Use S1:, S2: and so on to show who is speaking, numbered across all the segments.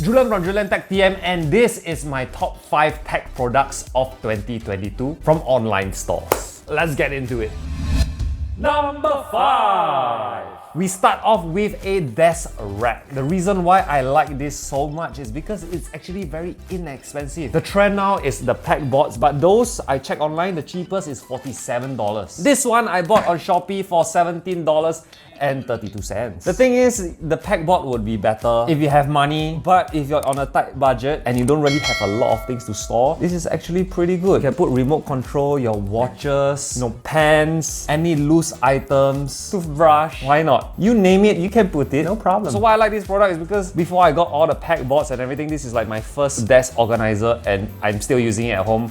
S1: Julian from JulianTechTM, and this is my top 5 tech products of 2022 from online stores. Let's get into it. Number 5. We start off with a desk rack. The reason why I like this so much is because it's actually very inexpensive. The trend now is the pack boards, but those I checked online, the cheapest is $47. This one I bought on Shopee for $17.32. The thing is, the pack board would be better if you have money, but if you're on a tight budget and you don't really have a lot of things to store, this is actually pretty good. You can put remote control, your watches, pens, any loose items, toothbrush, why not? You name it, you can put it, no problem. So why I like this product is because before I got all the pack boards and everything, this is like my first desk organizer and I'm still using it at home.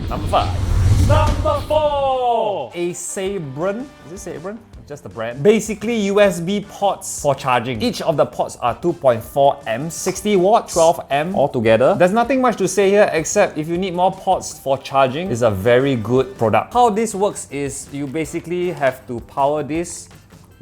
S1: Number 5. Number 4! A Sabron. Is it Sabron? Just the brand. Basically USB ports for charging. Each of the ports are 2.4 amps, 60 watts, 12 amp altogether. There's nothing much to say here except if you need more ports for charging, it's a very good product. How this works is you basically have to power this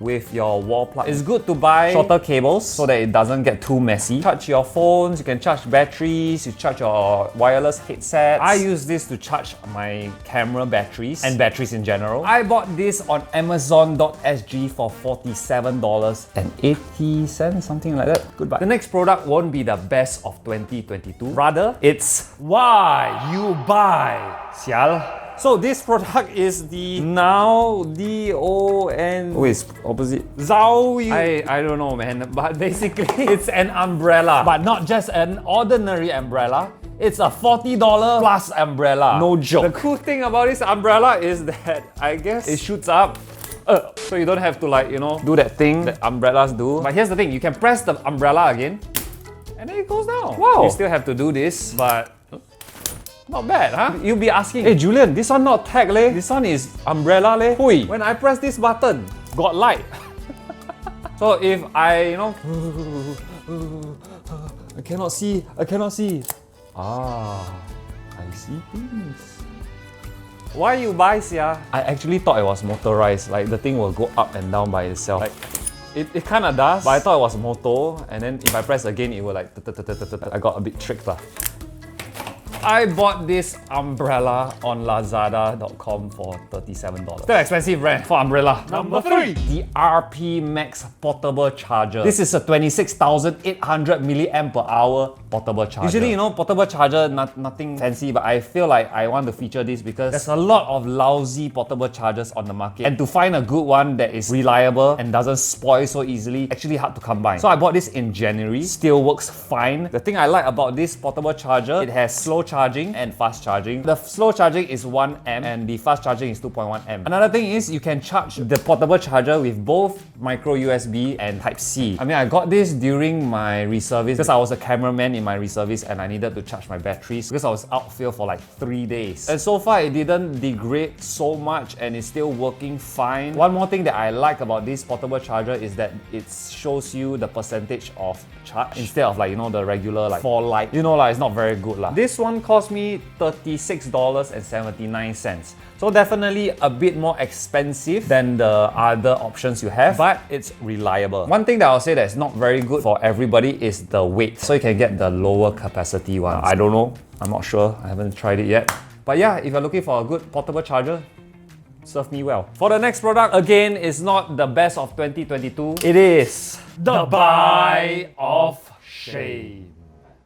S1: with your wall plug. It's good to buy shorter cables so that it doesn't get too messy. Charge your phones, you can charge batteries, you charge your wireless headsets. I use this to charge my camera batteries and batteries in general. I bought this on Amazon.sg for $47.80, something like that. Goodbye. The next product won't be the best of 2022. Rather, it's why you buy. Sial. So this product is the Now D-O-N... Oh, it's opposite. Zhao. I don't know, man. But basically, it's an umbrella. But not just an ordinary umbrella. It's a $40 plus umbrella. No joke. The cool thing about this umbrella is that I guess it shoots up. So you don't have to do that thing that umbrellas do. But here's the thing, you can press the umbrella again and then it goes down. Wow. You still have to do this, but not bad, huh? You'll be asking, hey Julian, this one not tag leh. This one is umbrella leh. Hui, when I press this button, got light. So if I, I cannot see. Ah, I see things. Why you buy, sia? I actually thought it was motorized, like the thing will go up and down by itself. Like, it kind of does, but I thought it was moto, and then if I press again, it will like... I got a bit tricked lah. I bought this umbrella on Lazada.com for $37. Still expensive brand for umbrella. Number 3. The RP Max Portable Charger. This is a 26,800 milliamp per hour portable charger. Usually, portable charger, nothing fancy, but I feel like I want to feature this because there's a lot of lousy portable chargers on the market. And to find a good one that is reliable and doesn't spoil so easily, actually hard to come by. So I bought this in January. Still works fine. The thing I like about this portable charger, it has slow charging and fast charging. The slow charging is 1 amp and the fast charging is 2.1 amp. Another thing is you can charge the portable charger with both micro USB and Type-C. I mean, I got this during my reservice because I was a cameraman in my reservice and I needed to charge my batteries because I was outfield for like 3 days. And so far it didn't degrade so much and it's still working fine. One more thing that I like about this portable charger is that it shows you the percentage of charge instead of the regular 4 light. It's not very good lah. This one cost me $36.79. So definitely a bit more expensive than the other options you have, but it's reliable. One thing that I'll say that's not very good for everybody is the weight. So you can get the lower capacity one. I don't know. I'm not sure. I haven't tried it yet. But yeah, if you're looking for a good portable charger, serve me well. For the next product, again, it's not the best of 2022. It is the buy of shame.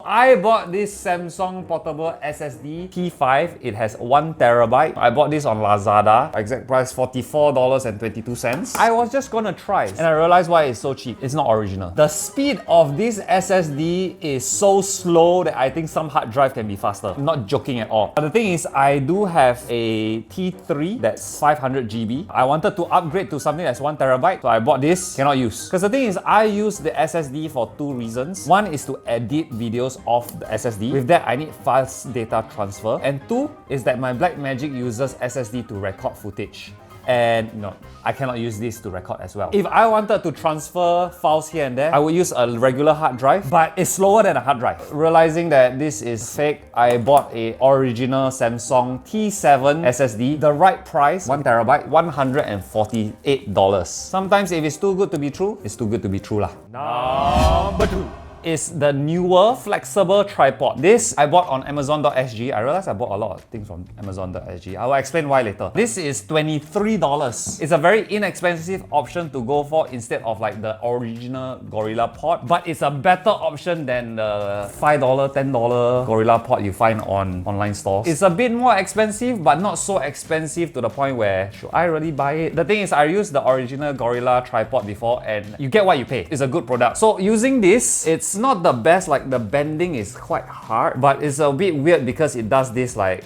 S1: I bought this Samsung portable SSD T5. It has 1 terabyte. I bought this on Lazada. Exact price $44.22. I was just gonna try and I realized why it's so cheap. It's not original. The speed of this SSD is so slow that I think some hard drive can be faster. I'm not joking at all. But the thing is, I do have a T3 that's 500 GB. I wanted to upgrade to something that's 1 terabyte. So I bought this. Cannot use. Because the thing is, I use the SSD for 2 reasons. One is to edit videos off the SSD. With that, I need fast data transfer. And 2 is that my Blackmagic uses SSD to record footage. And I cannot use this to record as well. If I wanted to transfer files here and there, I would use a regular hard drive, but it's slower than a hard drive. Realizing that this is fake, I bought a original Samsung T7 SSD. The right price, 1 terabyte, $148. Sometimes if it's too good to be true, it's too good to be true lah. Number 2. is the newer flexible tripod. This I bought on Amazon.sg. I realized I bought a lot of things from Amazon.sg. I will explain why later. This is $23. It's a very inexpensive option to go for instead of like the original Gorilla Pod, but it's a better option than the $5, $10 Gorilla Pod you find on online stores. It's a bit more expensive, but not so expensive to the point where should I really buy it? The thing is, I used the original Gorilla tripod before and you get what you pay. It's a good product. So using this, it's not the best, like the bending is quite hard, but it's a bit weird because it does this like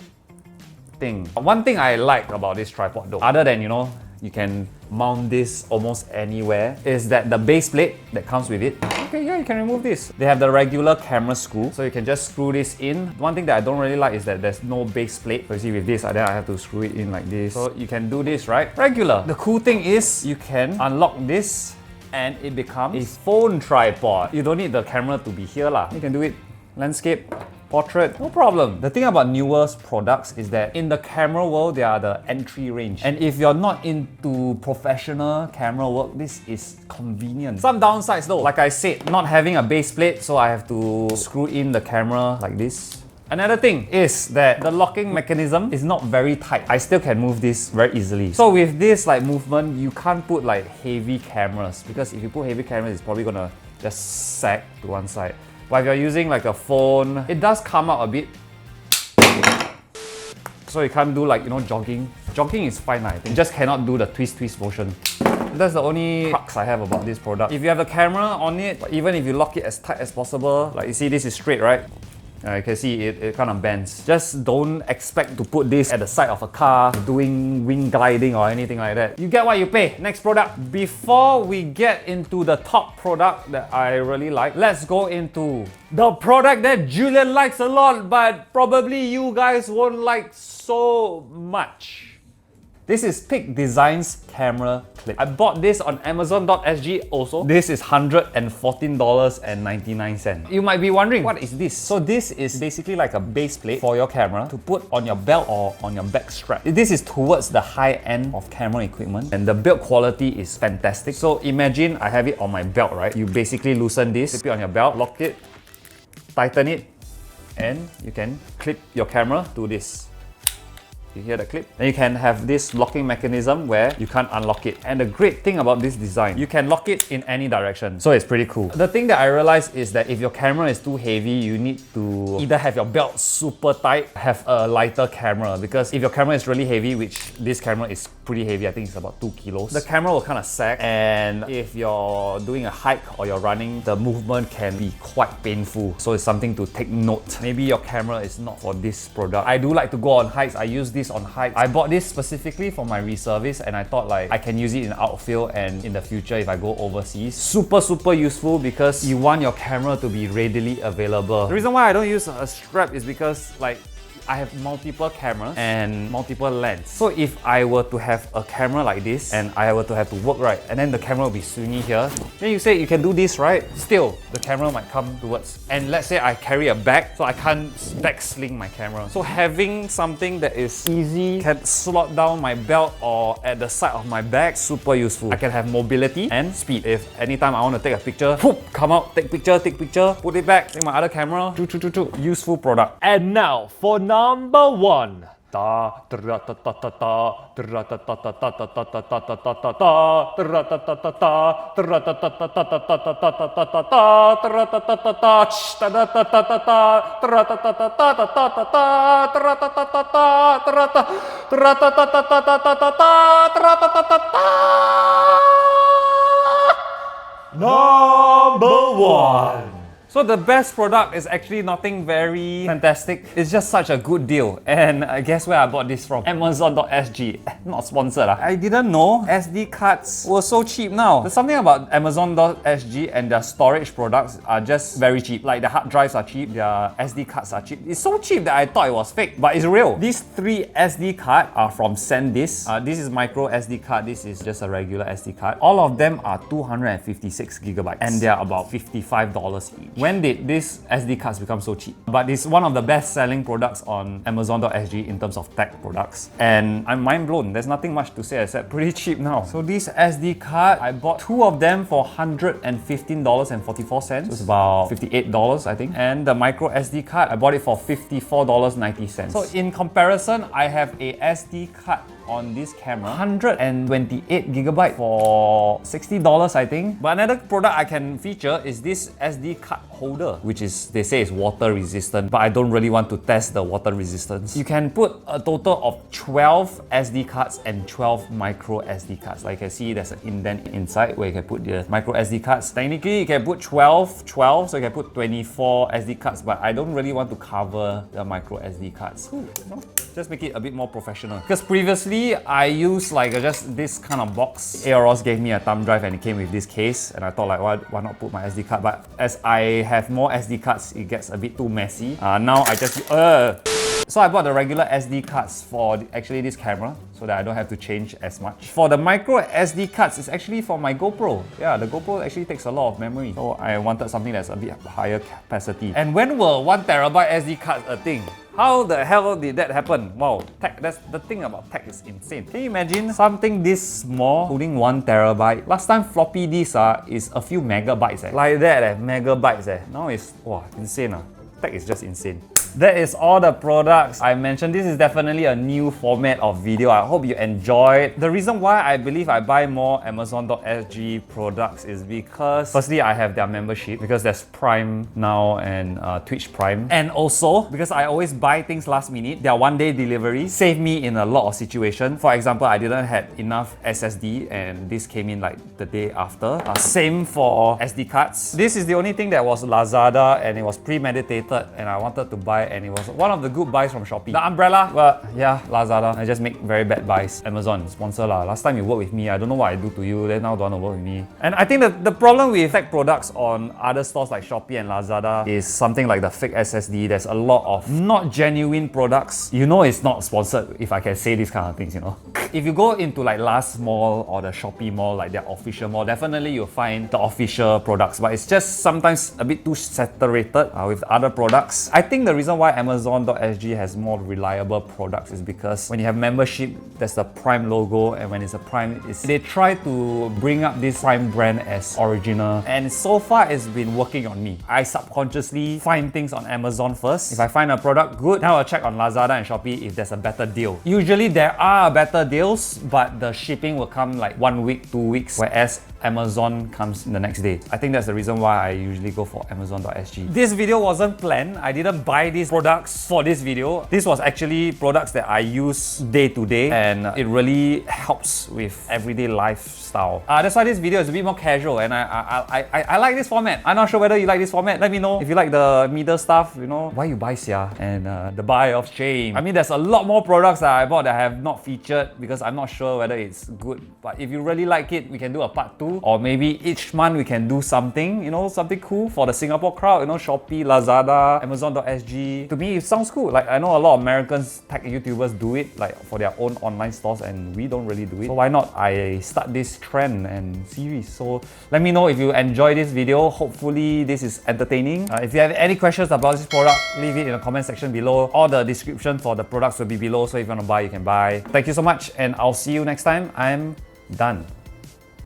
S1: thing. One thing I like about this tripod though, other than you can mount this almost anywhere, is that the base plate that comes with it, okay, yeah, you can remove this. They have the regular camera screw, so you can just screw this in. One thing that I don't really like is that there's no base plate. So you see with this, then I have to screw it in like this. So you can do this, right? Regular. The cool thing is you can unlock this and it becomes a phone tripod. You don't need the camera to be here lah. You can do it landscape, portrait, no problem. The thing about newest products is that in the camera world, they are the entry range. And if you're not into professional camera work, this is convenient. Some downsides though, like I said, not having a base plate, so I have to screw in the camera like this. Another thing is that the locking mechanism is not very tight. I still can move this very easily. So with this like movement, you can't put like heavy cameras, because if you put heavy cameras, it's probably gonna just sag to one side. But if you're using like a phone, it does come out a bit. So you can't do like, jogging. Jogging is fine, I think. You just cannot do the twist motion. That's the only crux I have about this product. If you have the camera on it, even if you lock it as tight as possible, like you see this is straight, right? You can see it kind of bends. Just don't expect to put this at the side of a car doing wing gliding or anything like that. You get what you pay. Next product. Before we get into the top product that I really like, let's go into the product that Julian likes a lot, but probably you guys won't like so much. This is Peak Designs camera clip. I bought this on Amazon.sg also. This is $114.99. You might be wondering, what is this? So this is basically like a base plate for your camera to put on your belt or on your back strap. This is towards the high end of camera equipment, and the build quality is fantastic. So imagine I have it on my belt, right? You basically loosen this, clip it on your belt, lock it, tighten it, and you can clip your camera to this. You hear the clip? Then you can have this locking mechanism where you can't unlock it. And the great thing about this design, you can lock it in any direction. So it's pretty cool. The thing that I realized is that if your camera is too heavy, you need to either have your belt super tight, have a lighter camera, because if your camera is really heavy, which this camera is pretty heavy, I think it's about 2 kilos, the camera will kind of sag, and if you're doing a hike or you're running, the movement can be quite painful. So it's something to take note. Maybe your camera is not for this product. I do like to go on hikes. I use this on hikes. I bought this specifically for my reservice, and I thought like I can use it in outfield and in the future if I go overseas. Super useful because you want your camera to be readily available. The reason why I don't use a strap is because like I have multiple cameras and multiple lens. So if I were to have a camera like this and I were to have to work, right, and then the camera will be swinging here, then you say you can do this, right? Still, the camera might come towards. And let's say I carry a bag, so I can't back sling my camera. So having something that is easy, can slot down my belt or at the side of my bag, super useful. I can have mobility and speed. If anytime I want to take a picture, whoop, come out, take picture, put it back, take my other camera, useful product. And now for number one. Number one. So the best product is actually nothing very fantastic. It's just such a good deal. And guess where I bought this from? Amazon.sg. Not sponsored. I didn't know SD cards were so cheap now. There's something about Amazon.sg and their storage products are just very cheap. Like the hard drives are cheap, their SD cards are cheap. It's so cheap that I thought it was fake, but it's real. These 3 SD cards are from SanDisk. This is micro SD card. This is just a regular SD card. All of them are 256 gigabytes and they're about $55 each. When did these SD cards become so cheap? But it's one of the best selling products on Amazon.sg in terms of tech products. And I'm mind blown. There's nothing much to say except pretty cheap now. So this SD card, I bought 2 of them for $115.44. So it's about $58, I think. And the micro SD card, I bought it for $54.90. So in comparison, I have a SD card on this camera, 128 gigabyte for $60, I think. But another product I can feature is this SD card holder, which is, they say is water resistant, but I don't really want to test the water resistance. You can put a total of 12 SD cards and 12 micro SD cards. Like you can see, there's an indent inside where you can put the micro SD cards. Technically, you can put 12, so you can put 24 SD cards, but I don't really want to cover the micro SD cards. Ooh, no? Just make it a bit more professional. Because previously, I used like just this kind of box. AOROS gave me a thumb drive and it came with this case, and I thought like, why not put my SD card? But as I have more SD cards, it gets a bit too messy. Now I just so I bought the regular SD cards for actually this camera so that I don't have to change as much. For the micro SD cards, it's actually for my GoPro. Yeah, the GoPro actually takes a lot of memory. So I wanted something that's a bit higher capacity. And when will 1 terabyte SD cards a thing? How the hell did that happen? Wow, tech, that's the thing about tech is insane. Can you imagine something this small holding 1 terabyte? Last time floppy disk is a few megabytes. Like that, megabytes. Now it's, wow, insane. Tech is just insane. That is all the products I mentioned. This is definitely a new format of video. I hope you enjoyed. The reason why I believe I buy more Amazon.sg products is because firstly, I have their membership because there's Prime now and Twitch Prime. And also because I always buy things last minute. Their 1-day delivery save me in a lot of situations. For example, I didn't have enough SSD and this came in like the day after. Same for SD cards. This is the only thing that was Lazada and it was premeditated and I wanted to buy, and it was one of the good buys from Shopee. The umbrella, well, yeah, Lazada. I just make very bad buys. Amazon, sponsor lah. Last time you work with me, I don't know what I do to you, then now don't want to work with me. And I think that the problem with tech products on other stores like Shopee and Lazada is something like the fake SSD. There's a lot of not genuine products. You know it's not sponsored if I can say these kind of things, you know. If you go into like Last Mall or the Shopee Mall, like their official mall, definitely you'll find the official products, but it's just sometimes a bit too saturated with other products. I think the reason why Amazon.sg has more reliable products is because when you have membership, there's the Prime logo, and when it's a Prime, they try to bring up this Prime brand as original, and so far it's been working on me. I subconsciously find things on Amazon first. If I find a product good, now I'll check on Lazada and Shopee if there's a better deal. Usually there are better deals, but the shipping will come like 1 week, 2 weeks, whereas Amazon comes the next day. I think that's the reason why I usually go for Amazon.sg. This video wasn't planned. I didn't buy these products for this video. This was actually products that I use day to day, and it really helps with everyday lifestyle. That's why this video is a bit more casual, and I like this format. I'm not sure whether you like this format. Let me know if you like the middle stuff, you know, why you buy sia, and the buy of shame. I mean, there's a lot more products that I bought that I have not featured because I'm not sure whether it's good. But if you really like it, we can do a part 2, or maybe each month we can do something, you know, something cool for the Singapore crowd, you know, Shopee, Lazada, Amazon.sg. To me, it sounds cool. Like, I know a lot of Americans tech YouTubers do it like for their own online stores, and we don't really do it. So why not I start this trend and series? So let me know if you enjoy this video. Hopefully this is entertaining. If you have any questions about this product, leave it in the comment section below. All the description for the products will be below, so if you want to buy, you can buy. Thank you so much, and I'll see you next time. I'm done.